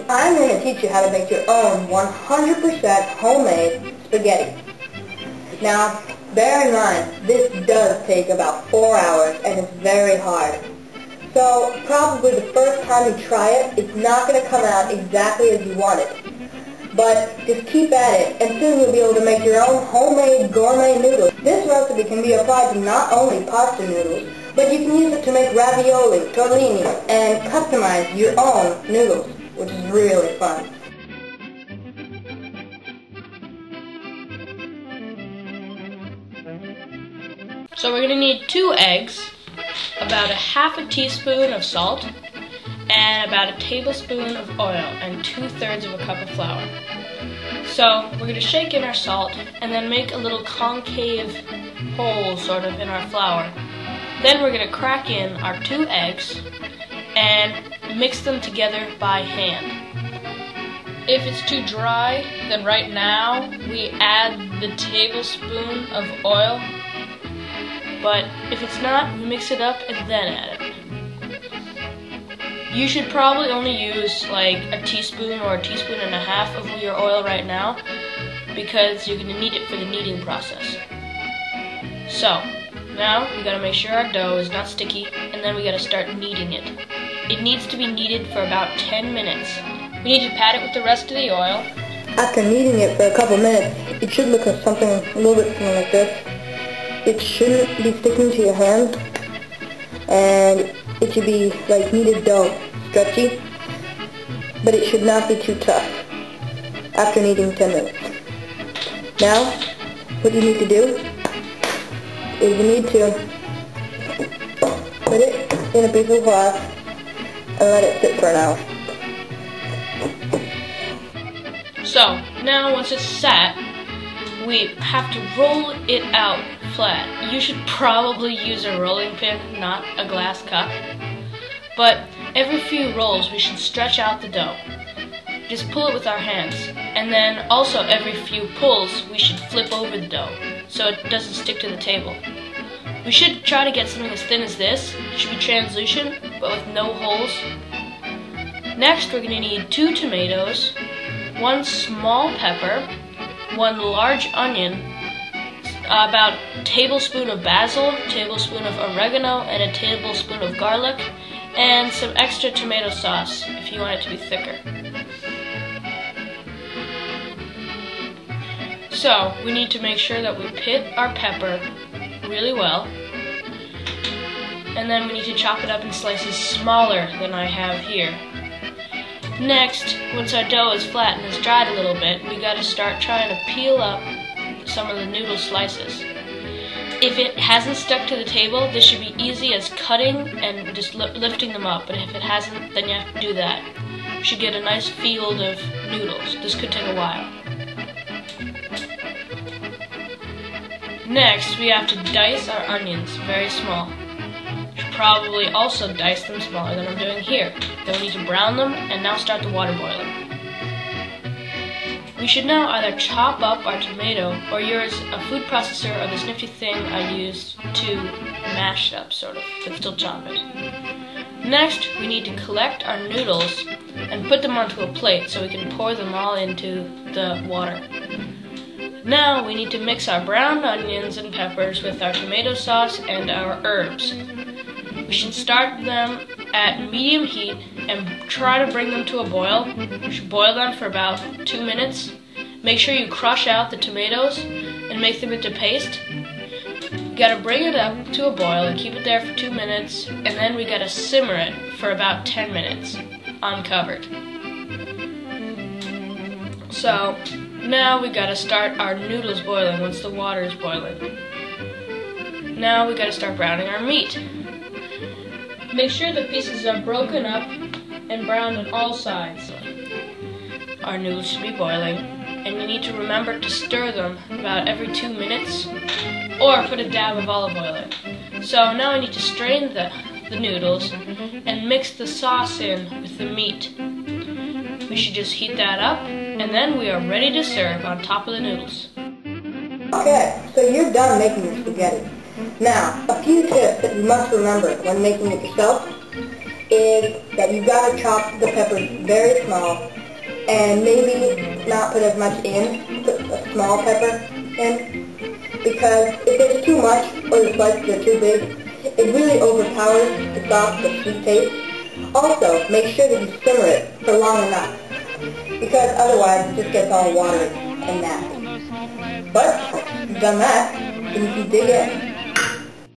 I'm going to teach you how to make your own 100% homemade spaghetti. Now, bear in mind, this does take about 4 hours and it's very hard. So, probably the first time you try it, it's not going to come out exactly as you want it. But just keep at it, and soon you'll be able to make your own homemade gourmet noodles. This recipe can be applied to not only pasta noodles, but you can use it to make ravioli, tortellini, and customize your own noodles, which is really fun. So we're going to need 2 eggs, about a half a teaspoon of salt, and about a tablespoon of oil, and 2/3 of a cup of flour. So we're going to shake in our salt, and then make a little concave hole sort of in our flour. Then we're going to crack in our 2 eggs, and mix them together by hand. If it's too dry, then right now we add the tablespoon of oil. But if it's not, we mix it up and then add it. You should probably only use like a teaspoon or a teaspoon and a half of your oil right now, because you're going to need it for the kneading process. So, now we got to make sure our dough is not sticky, and then we got to start kneading it. It needs to be kneaded for about 10 minutes. We need to pat it with the rest of the oil. After kneading it for a couple minutes, it should look like something a little bit something like this. It shouldn't be sticking to your hand, and it should be like kneaded dough, stretchy, but it should not be too tough after kneading 10 minutes. Now, what you need to do is you need to put it in a piece of cloth and let it sit for an hour. So, now once it's set, we have to roll it out flat. You should probably use a rolling pin, not a glass cup. But every few rolls, we should stretch out the dough. Just pull it with our hands. And then also every few pulls, we should flip over the dough so it doesn't stick to the table. We should try to get something as thin as this. It should be translucent, but with no holes. Next, we're going to need 2 tomatoes, 1 small pepper, 1 large onion, about a tablespoon of basil, tablespoon of oregano, and a tablespoon of garlic, and some extra tomato sauce if you want it to be thicker. So, we need to make sure that we pit our pepper really well, and then we need to chop it up in slices smaller than I have here. Next, once our dough is flat and has dried a little bit, we got to start trying to peel up some of the noodle slices. If it hasn't stuck to the table, this should be easy as cutting and just lifting them up, but if it hasn't, then you have to do that. You should get a nice field of noodles. This could take a while. Next, we have to dice our onions very small. You should probably also dice them smaller than I'm doing here. Then we need to brown them, and now start the water boiling. We should now either chop up our tomato or use a food processor or this nifty thing I used to mash it up, sort of, but still chop it. Next, we need to collect our noodles and put them onto a plate so we can pour them all into the water. Now we need to mix our browned onions and peppers with our tomato sauce and our herbs. We should start them at medium heat and try to bring them to a boil. You should boil them for about 2 minutes. Make sure you crush out the tomatoes and make them into paste. You gotta bring it up to a boil and keep it there for 2 minutes, and then we gotta simmer it for about 10 minutes, uncovered. So, now we gotta start our noodles boiling once the water is boiling. Now we gotta start browning our meat. Make sure the pieces are broken up and browned on all sides. Our noodles should be boiling, and you need to remember to stir them about every 2 minutes, or put a dab of olive oil in. So now I need to strain the noodles and mix the sauce in with the meat. We should just heat that up, and then we are ready to serve on top of the noodles. Okay, so you're done making your spaghetti. Now, a few tips that you must remember when making it yourself is that you gotta chop the peppers very small and maybe not put as much in, put a small pepper in, because if there's too much or the slices are too big, it really overpowers the sauce, the sweet taste. Also, make sure that you simmer it for long enough, because otherwise it just gets all watery and nasty. But, if you've done that, then you can dig in.